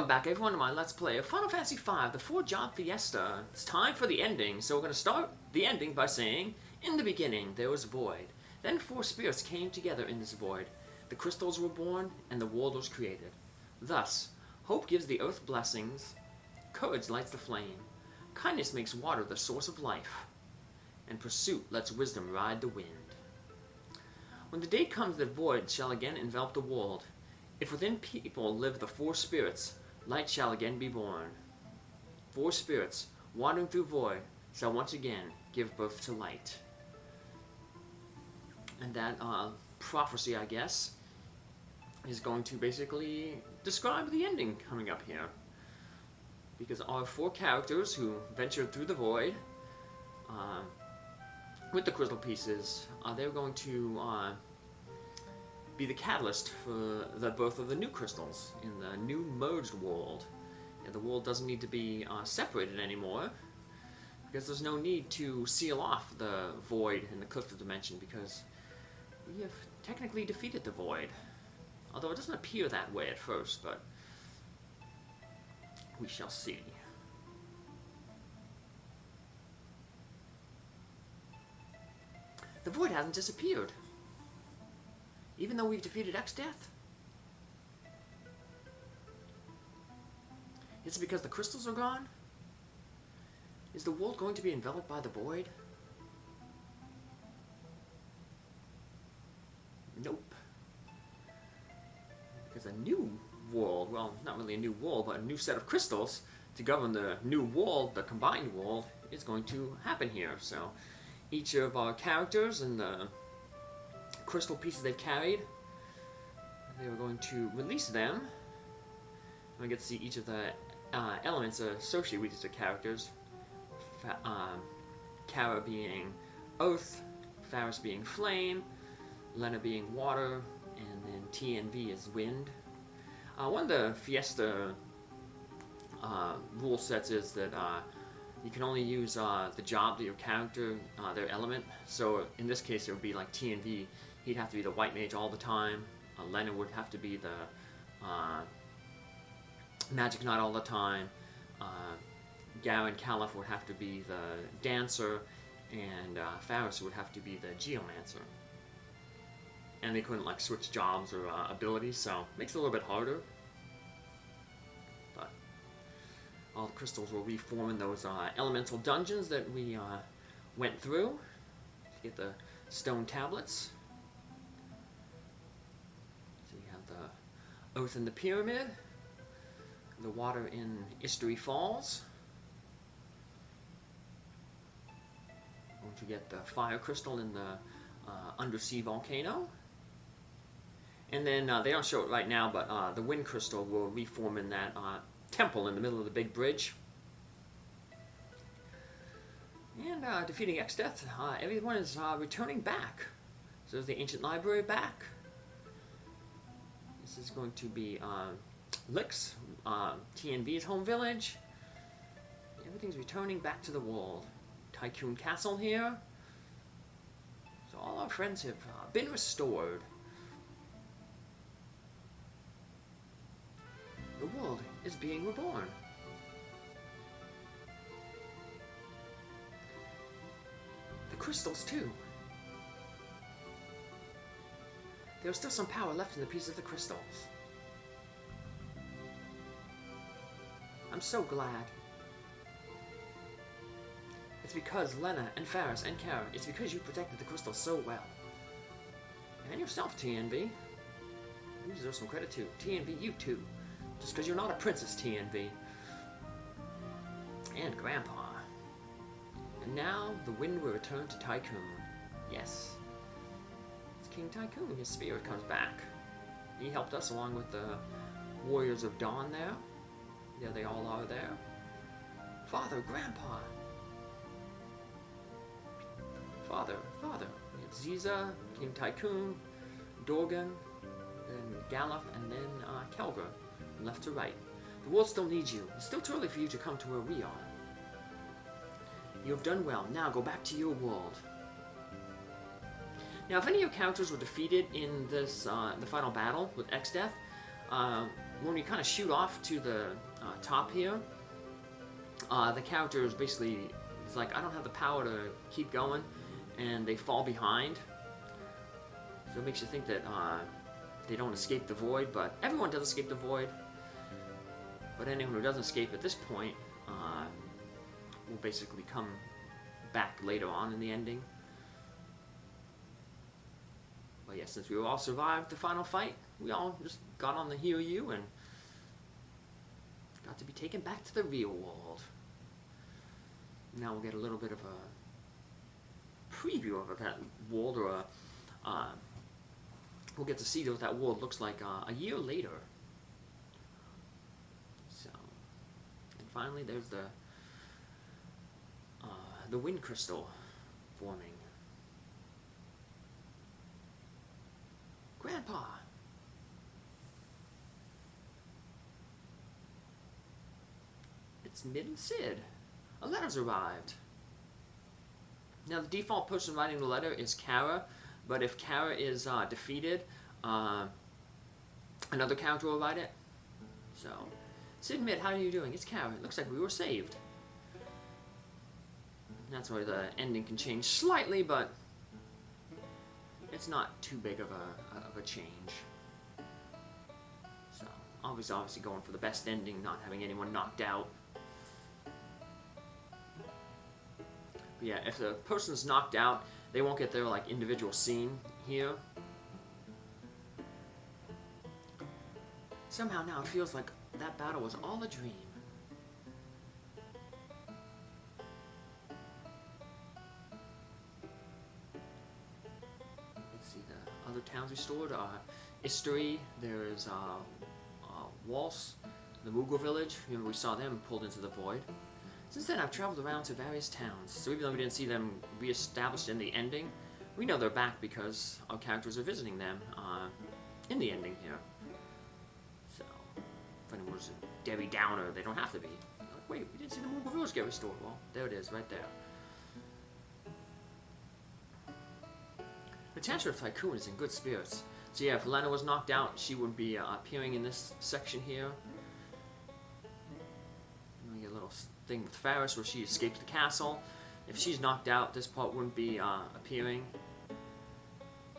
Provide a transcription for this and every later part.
Welcome back everyone to my Let's Play of Final Fantasy V, the 4-job Fiesta. It's time for the ending, so we're going to start the ending by saying, in the beginning there was void. Then 4 spirits came together in this void. The crystals were born, and the world was created. Thus, hope gives the earth blessings, courage lights the flame, kindness makes water the source of life, and pursuit lets wisdom ride the wind. When the day comes that void shall again envelop the world, if within people live the 4 spirits, light shall again be born. 4 spirits, wandering through void, shall once again give birth to light. And that prophecy, I guess, is going to basically describe the ending coming up here. Because our 4 characters who ventured through the void, with the crystal pieces, they're going to be the catalyst for the birth of the new crystals in the new merged world. And the world doesn't need to be separated anymore, because there's no need to seal off the void in the crystal dimension, because we have technically defeated the void. Although it doesn't appear that way at first, but we shall see. The void hasn't disappeared, even though we've defeated X-Death. Is it because the crystals are gone? Is the world going to be enveloped by the void? Nope. Because a new world, well, not really a new world, but a new set of crystals to govern the new world, the combined world, is going to happen here. So each of our characters and the crystal pieces they've carried, they were going to release them. We get to see each of the elements associated with these characters. Kara being earth, Faris being flame, Lena being water, and then T and V is wind. One of the Fiesta rule sets is that you can only use the job that your character, their element. So in this case it would be like T and V. He'd have to be the white mage all the time. Lena would have to be the magic knight all the time. Gao and Caliph would have to be the dancer, and Faris would have to be the Geomancer. And they couldn't like switch jobs or abilities, so it makes it a little bit harder. But all the crystals will reform in those elemental dungeons that we went through to get the stone tablets. So you have the earth in the pyramid, the water in Istory Falls. Going to get the fire crystal in the undersea volcano. And then, they don't show it right now, but the wind crystal will reform in that temple in the middle of the big bridge. And defeating X-Death, everyone is returning back. So there's the ancient library back. This is going to be Lix, TNV's home village. Everything's returning back to the world. Tycoon Castle here. So all our friends have been restored. The world is being reborn. The crystals, too. There's still some power left in the piece of the crystals. I'm so glad. It's because Lena and Faris and Kara, it's because you protected the crystals so well. And yourself, TNV. You deserve some credit too. TNV, you too. Just because you're not a princess, TNV. And Grandpa. And now, the wind will return to Tycoon. Yes. It's King Tycoon. His spirit comes back. He helped us along with the Warriors of Dawn there. Yeah, they all are there. Father, Grandpa. Father. We have Ziza, King Tycoon, Dorgan, then Galuf, and then Kelgar. Left to right. The world still needs you. It's still too early for you to come to where we are. You have done well. Now go back to your world. Now, if any of your characters were defeated in this the final battle with X-Death, when we kind of shoot off to the top here, the character is basically, it's like, I don't have the power to keep going, and they fall behind. So it makes you think that they don't escape the void, but everyone does escape the void. But anyone who doesn't escape at this point will basically come back later on in the ending. But yeah, since we all survived the final fight, we all just got on the Hiryu and got to be taken back to the real world. Now we'll get a little bit of a preview of that world, or we'll get to see what that world looks like a year later. So, and finally there's the wind crystal forming. Grandpa! It's Mid and Sid. A letter's arrived. Now the default person writing the letter is Kara, but if Kara is defeated, another character will write it. So, Sid, Mid, how are you doing? It's Kara. It looks like we were saved. That's where the ending can change slightly, but it's not too big of a change. So, obviously going for the best ending, not having anyone knocked out. But yeah, if the person's knocked out, they won't get their like individual scene here. Somehow now it feels like that battle was all a dream. Let's see the other towns restored. Istri, there's Waltz, the Moogle village. Remember we saw them pulled into the void. Since then, I've traveled around to various towns, so even though we didn't see them re-established in the ending, we know they're back because our characters are visiting them in the ending here. So, if anyone was a Debbie Downer, they don't have to be. Like, wait, we didn't see the Moogle Village get restored. Well, there it is, right there. The Chancellor of Tycoon is in good spirits. So yeah, if Lena was knocked out, she would be appearing in this section here. We get a little thing with Faris where she escapes the castle. If she's knocked out, this part wouldn't be appearing.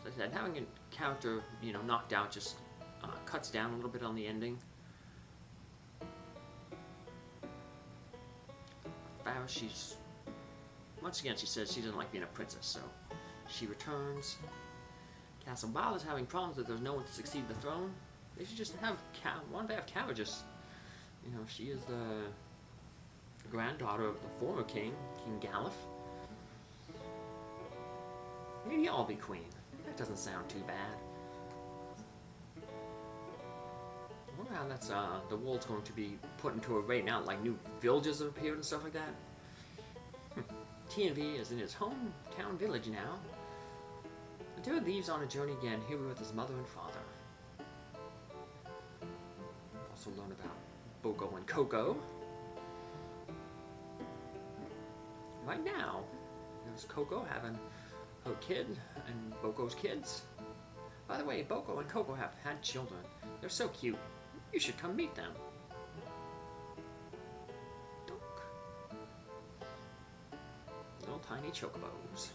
Like I said, having a character, knocked out just cuts down a little bit on the ending. Faris, she's once again, she says she doesn't like being a princess, so she returns. Castle Bal is having problems that there's no one to succeed the throne. They should just have why don't they have Kara just, she is the granddaughter of the former king, King Galif. Maybe I'll be queen. That doesn't sound too bad. I wonder how that's the world's going to be put into array now, like new villages have appeared and stuff like that. TNV is in his hometown village now. The dude leaves on a journey again, here with his mother and father. Also learn about Boko and Coco. Right now, there's Coco having her kid and Boko's kids. By the way, Boko and Coco have had children. They're so cute. You should come meet them. Dunk. Little tiny chocobos.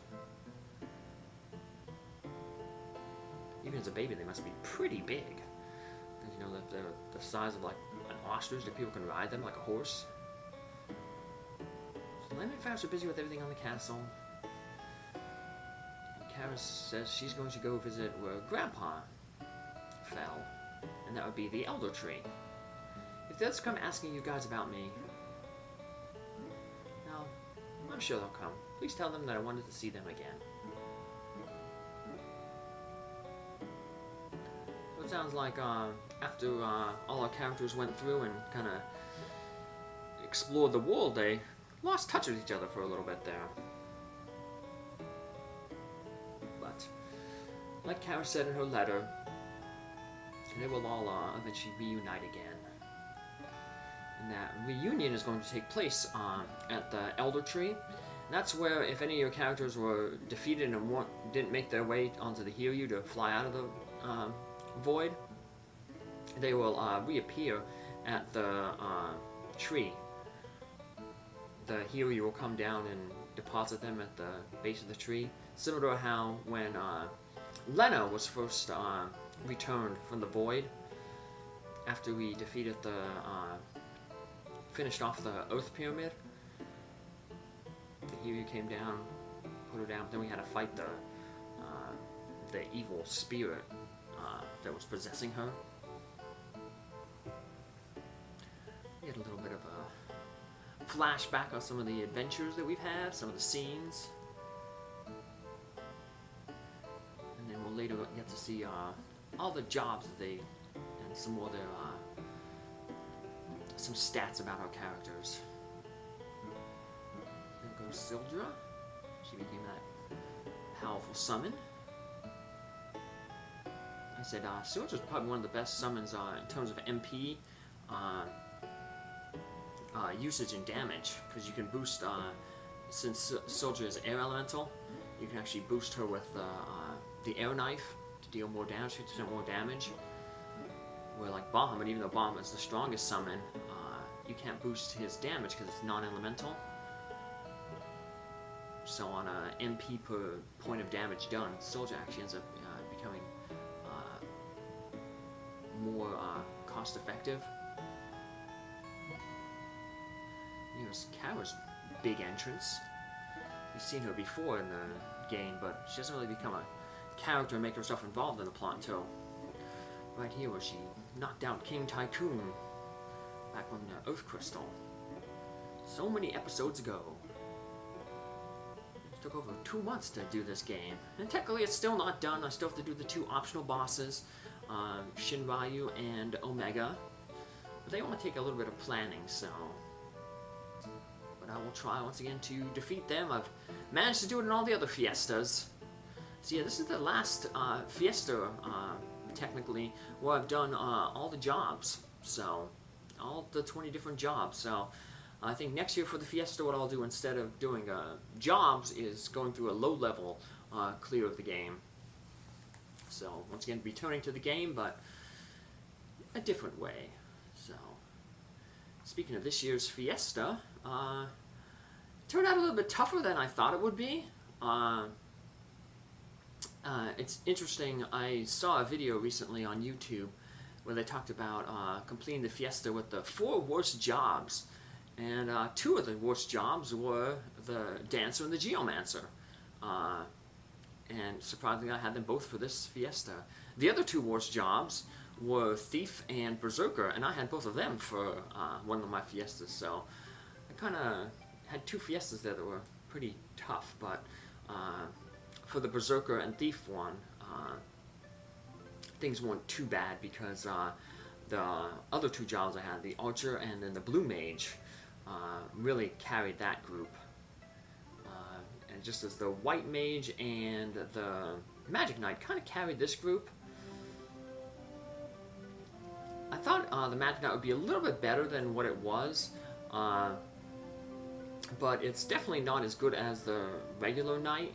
Even as a baby, they must be pretty big. Because that they're the size of like an ostrich, that people can ride them like a horse. Lena and Faris are busy with everything on the castle. And Kara says she's going to go visit where Grandpa fell. And that would be the Elder Tree. If they'll come asking you guys about me, now, I'm sure they'll come. Please tell them that I wanted to see them again. So it sounds like after all our characters went through and kind of explored the world, they lost touch with each other for a little bit there. But, like Kara said in her letter, they will all eventually reunite again. And that reunion is going to take place at the Elder Tree. And that's where, if any of your characters were defeated and didn't make their way onto the Hiryu to fly out of the void, they will reappear at the tree. The hero will come down and deposit them at the base of the tree, similar to how when Lena was first returned from the void after we defeated the finished off the Earth Pyramid. The hero came down, put her down, but then we had to fight the evil spirit that was possessing her. We had a little bit of a flashback on some of the adventures that we've had, some of the scenes. And then we'll later get to see all the jobs that they, and some more of their, some stats about our characters. There goes Sildra. She became that powerful summon. I said, Sildra's probably one of the best summons in terms of MP usage and damage, because you can boost, since Sildra is air elemental, you can actually boost her with the air knife to deal more damage, 50% more damage. Where like Bahamut, even though Bahamut is the strongest summon, you can't boost his damage because it's non-elemental. So on a MP per point of damage done, Sildra actually ends up becoming more cost-effective. Here's Kara's big entrance. We've seen her before in the game, but she doesn't really become a character and make herself involved in the plot until right here where she knocked out King Tycoon back on the Earth Crystal. So many episodes ago. It took over 2 months to do this game. And technically it's still not done. I still have to do the 2 optional bosses, Shinryu and Omega. But they only take a little bit of planning, so... But I will try once again to defeat them. I've managed to do it in all the other Fiestas. So yeah, this is the last Fiesta, technically, where I've done all the jobs. So, all the 20 different jobs. So, I think next year for the Fiesta, what I'll do instead of doing jobs is going through a low-level clear of the game. So, once again, returning to the game, but a different way. So, speaking of this year's Fiesta, it turned out a little bit tougher than I thought it would be. It's interesting, I saw a video recently on YouTube where they talked about completing the Fiesta with the 4 worst jobs. And 2 of the worst jobs were the Dancer and the Geomancer. And surprisingly, I had them both for this Fiesta. The other 2 worst jobs were Thief and Berserker, and I had both of them for one of my Fiestas. So I kind of had 2 Fiestas there that were pretty tough, but for the Berserker and Thief one, things weren't too bad because the other 2 jobs I had, the Archer and then the Blue Mage, really carried that group. And just as the White Mage and the Magic Knight kind of carried this group. I thought the Magic Knight would be a little bit better than what it was, but it's definitely not as good as the regular Knight.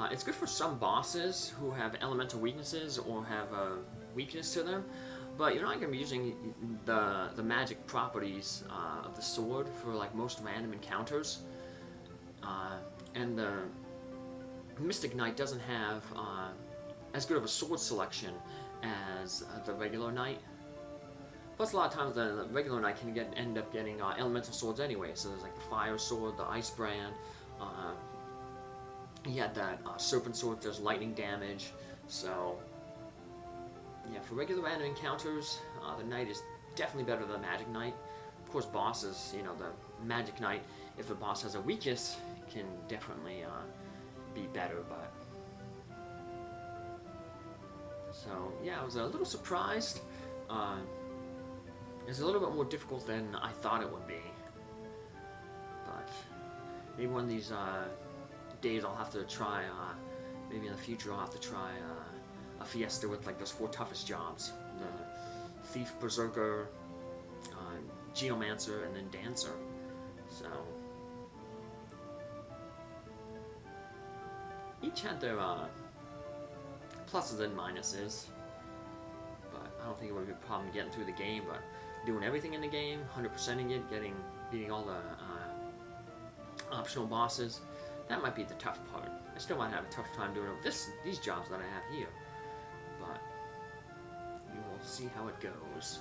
It's good for some bosses who have elemental weaknesses or have a weakness to them, but you're not going to be using the magic properties of the sword for like most random encounters. And the Mystic Knight doesn't have as good of a sword selection as the regular Knight. Plus, a lot of times the regular Knight can end up getting elemental swords anyway. So there's like the Fire Sword, the Ice Brand. He had that Serpent Sword that does lightning damage. So, yeah, for regular random encounters, the Knight is definitely better than the Magic Knight. Of course, bosses, you know, the Magic Knight, if the boss has a weakness, can definitely be better, but... So, yeah, I was a little surprised. It's a little bit more difficult than I thought it would be. But maybe one of these days I'll have to try, maybe in the future I'll have to try a Fiesta with like those 4 toughest jobs. The Thief, Berserker, Geomancer, and then Dancer. So... each had their pluses and minuses. But I don't think it would be a problem getting through the game, but doing everything in the game, 100%ing it, beating all the optional bosses, that might be the tough part. I still might have a tough time doing it with these jobs that I have here, but we will see how it goes.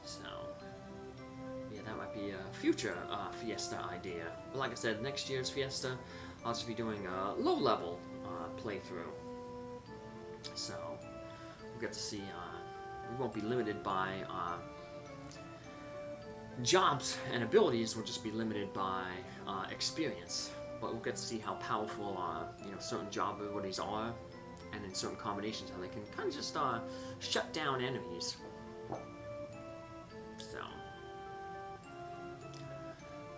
So, yeah, that might be a future Fiesta idea. But like I said, next year's Fiesta, I'll just be doing a low-level playthrough. So, we'll get to see, we won't be limited by jobs and abilities, will just be limited by experience. But we'll get to see how powerful, certain job abilities are, and in certain combinations, how they can kind of just shut down enemies. So,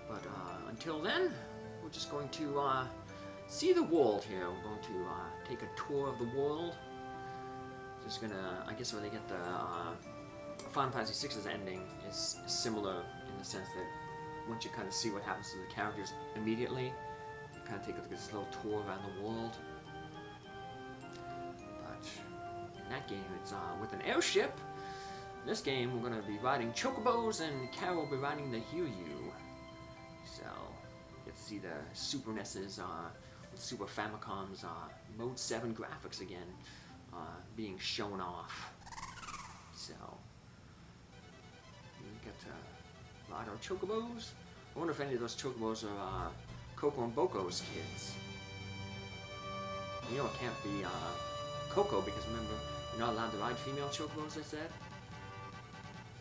but until then, we're just going to see the world here. We're going to take a tour of the world. Just gonna, I guess, when they get the Final Fantasy VI's ending is similar in the sense that once you kind of see what happens to the characters immediately, you kind of take this little tour around the world. But in that game, it's with an airship. In this game, we're going to be riding chocobos, and Carol will be riding the Hiryu. So, you get to see the Super NES's, with Super Famicom's Mode 7 graphics again being shown off. So, we get to ride our chocobos. I wonder if any of those chocobos are Coco and Boko's kids. You know it can't be Coco because remember, you're not allowed to ride female chocobos, I said.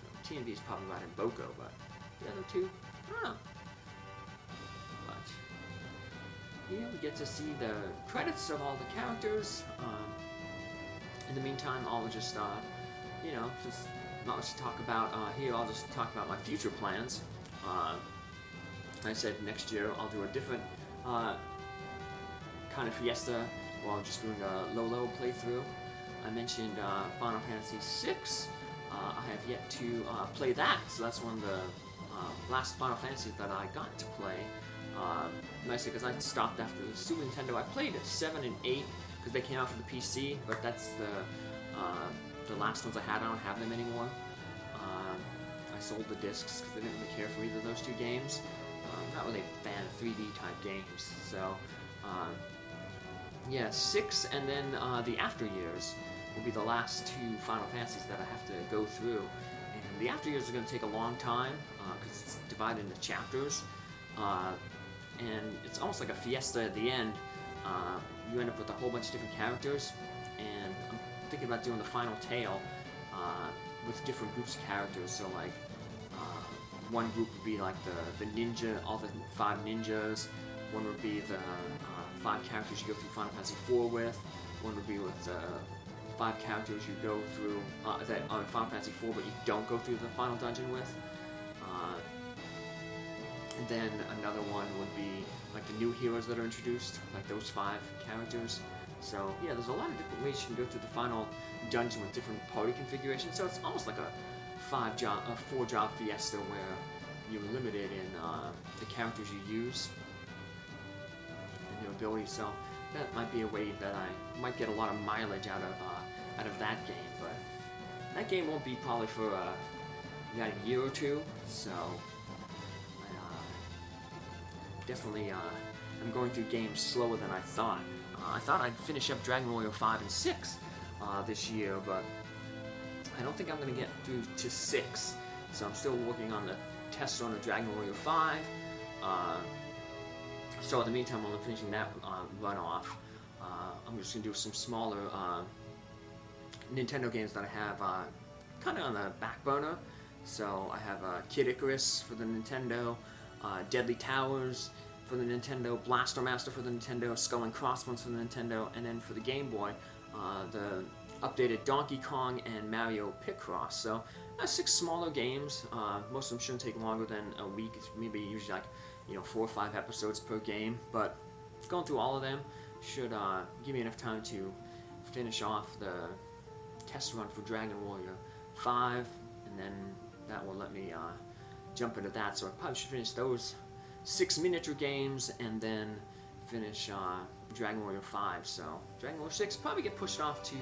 So TMD is probably riding Boko, but the other two, I don't know. But here we get to see the credits of all the characters. In the meantime, I'll just, just not much to talk about here. I'll just talk about my future plans. I said next year I'll do a different kind of Fiesta while just doing a low-level playthrough. I mentioned Final Fantasy VI. I have yet to play that, so that's one of the last Final Fantasies that I got to play. Nicely, because I stopped after the Super Nintendo. I played 7 and 8 because they came out for the PC, but that's the last ones I had. I don't have them anymore. I sold the discs because I didn't really care for either of those two games. I'm not really a fan of 3D type games, so yeah, 6 and then the After Years will be the last two Final Fantasies that I have to go through. And the After Years are going to take a long time because it's divided into chapters, and it's almost like a Fiesta at the end. You end up with a whole bunch of different characters, and I'm thinking about doing the final tale with different groups of characters. So like one group would be like the ninja, all the 5 ninjas. One would be the 5 characters you go through Final Fantasy IV with. One would be with the 5 characters you go through that are in Final Fantasy IV, but you don't go through the final dungeon with. And then another one would be like the new heroes that are introduced, like those 5 characters. So yeah, there's a lot of different ways you can go through the final dungeon with different party configurations. So it's almost like a 4-job Fiesta where you're limited in the characters you use and their abilities. So that might be a way that I might get a lot of mileage out of that game. But that game won't be probably for about a year or two. So definitely, I'm going through games slower than I thought. I thought I'd finish up Dragon Warrior 5 and 6 this year, but I don't think I'm going to get through to 6. So I'm still working on the test run of Dragon Warrior 5. So in the meantime, while I'm finishing that run off, I'm just going to do some smaller Nintendo games that I have kind of on the back burner. So I have Kid Icarus for the Nintendo, Deadly Towers for the Nintendo, Blaster Master for the Nintendo, Skull and Crossbones for the Nintendo, and then for the Game Boy, the updated Donkey Kong and Mario Picross. So 6 smaller games. Most of them shouldn't take longer than a week. It's maybe usually like 4 or 5 episodes per game. But going through all of them should give me enough time to finish off the test run for Dragon Warrior 5, and then that will let me jump into that. So I probably should finish those 6 miniature games and then finish Dragon Warrior 5. So Dragon Warrior 6 probably get pushed off to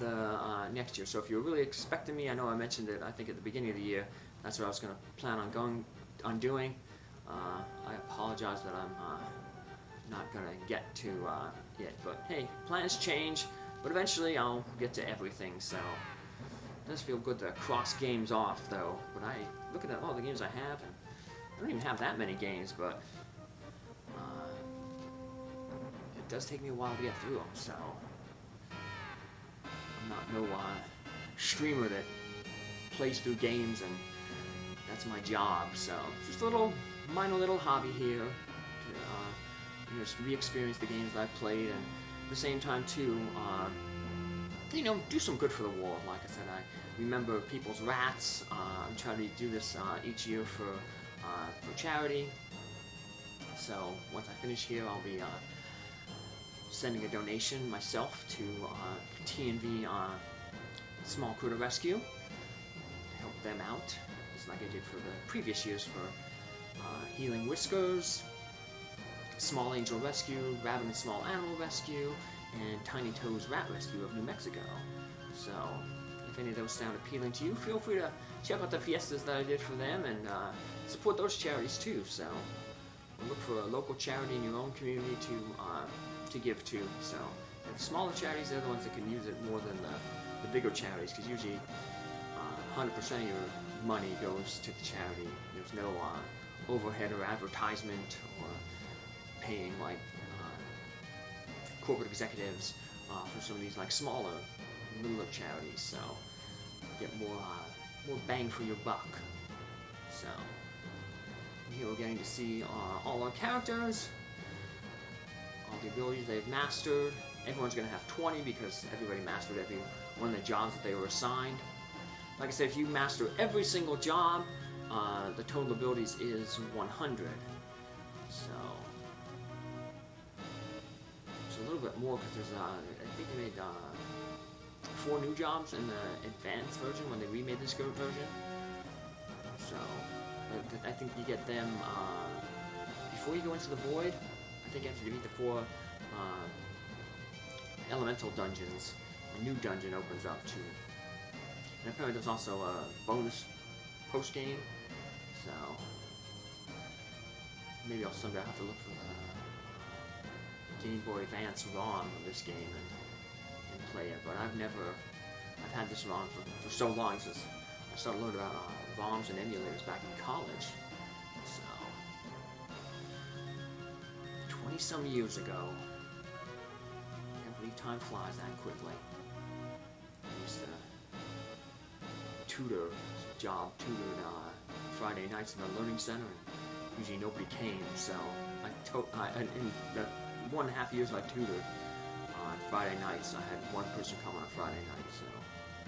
the next year. So if you're really expecting me, I know I mentioned it, I think at the beginning of the year, that's what I was going to plan on doing. I apologize that I'm not going to get to it, but hey, plans change, but eventually I'll get to everything, so it does feel good to cross games off, though. But I look at all the games I have, and I don't even have that many games, but it does take me a while to get through them, so I'm not no streamer that plays through games, and that's my job, so just a minor little hobby here to just re-experience the games that I've played, and at the same time too, do some good for the world. Like I said, I remember people's rats. I'm trying to do this each year for charity. So once I finish here, I'll be sending a donation myself to TNV Small Critter Rescue to help them out, just like I did for the previous years for Healing Whiskers, Small Angel Rescue, Rabbit and Small Animal Rescue, and Tiny Toes Rat Rescue of New Mexico. So if any of those sound appealing to you, feel free to check out the fiestas that I did for them and support those charities too. So look for a local charity in your own community to give to. So and the smaller charities, they're the ones that can use it more than the bigger charities, because usually 100% of your money goes to the charity. There's no overhead or advertisement or paying like corporate executives for some of these like smaller, littler charities. So get more bang for your buck. So here we're getting to see all our characters, all the abilities they've mastered. Everyone's going to have 20 because everybody mastered every one of the jobs that they were assigned. Like I said, if you master every single job, the total abilities is 100. So it's a little bit more because there's, I think they made 4 new jobs in the advanced version when they remade this goat version. So I think you get them before you go into the void. I think after you defeat the 4 elemental dungeons, a new dungeon opens up too. And apparently there's also a bonus post-game, so maybe I'll someday have to look for the Game Boy Advance ROM of this game and play it, but I've had this ROM for so long since I started learning about ROMs and emulators back in college, so 20-some years ago. I can't believe time flies that quickly. I used to tutored Friday nights in the learning center, and usually nobody came, so in the 1.5 years I tutored on Friday nights, I had one person come on a Friday night, so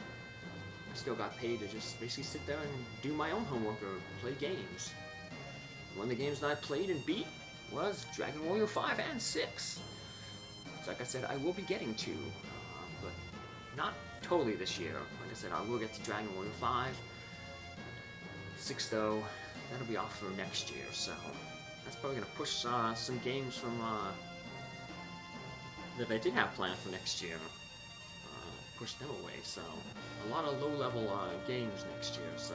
I still got paid to just basically sit there and do my own homework or play games. One of the games that I played and beat was Dragon Warrior 5 and 6. So like I said, I will be getting to, but not totally this year. Like I said, I will get to Dragon Warrior 5. 6 though, that'll be off for next year, so that's probably going to push some games from that I did have planned for next year. Push them away, so a lot of low-level games next year, so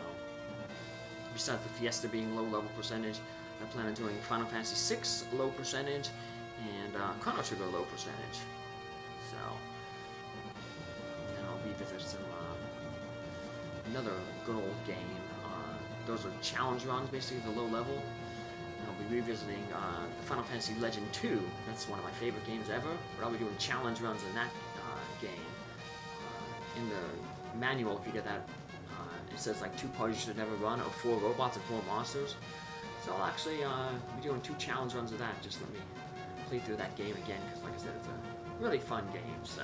besides the Fiesta being low-level percentage, I plan on doing Final Fantasy VI low percentage and Chrono Trigger low percentage. So revisit some another good old game. Those are challenge runs, basically the low level. And I'll be revisiting Final Fantasy Legend 2. That's one of my favorite games ever. But I'll be doing challenge runs in that game. In the manual, if you get that, it says like 2 parties should never run, or 4 robots and 4 monsters. So I'll actually be doing 2 challenge runs of that. Just let me play through that game again, because like I said, it's a really fun game. So.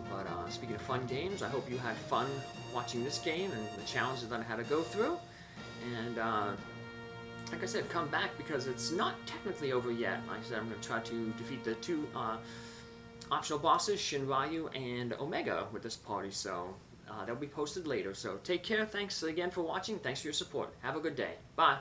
But speaking of fun games, I hope you had fun watching this game and the challenges that I had to go through. And like I said, come back because it's not technically over yet. Like I said, I'm going to try to defeat the 2 optional bosses, Shinryu and Omega, with this party. So they'll be posted later. So take care. Thanks again for watching. Thanks for your support. Have a good day. Bye.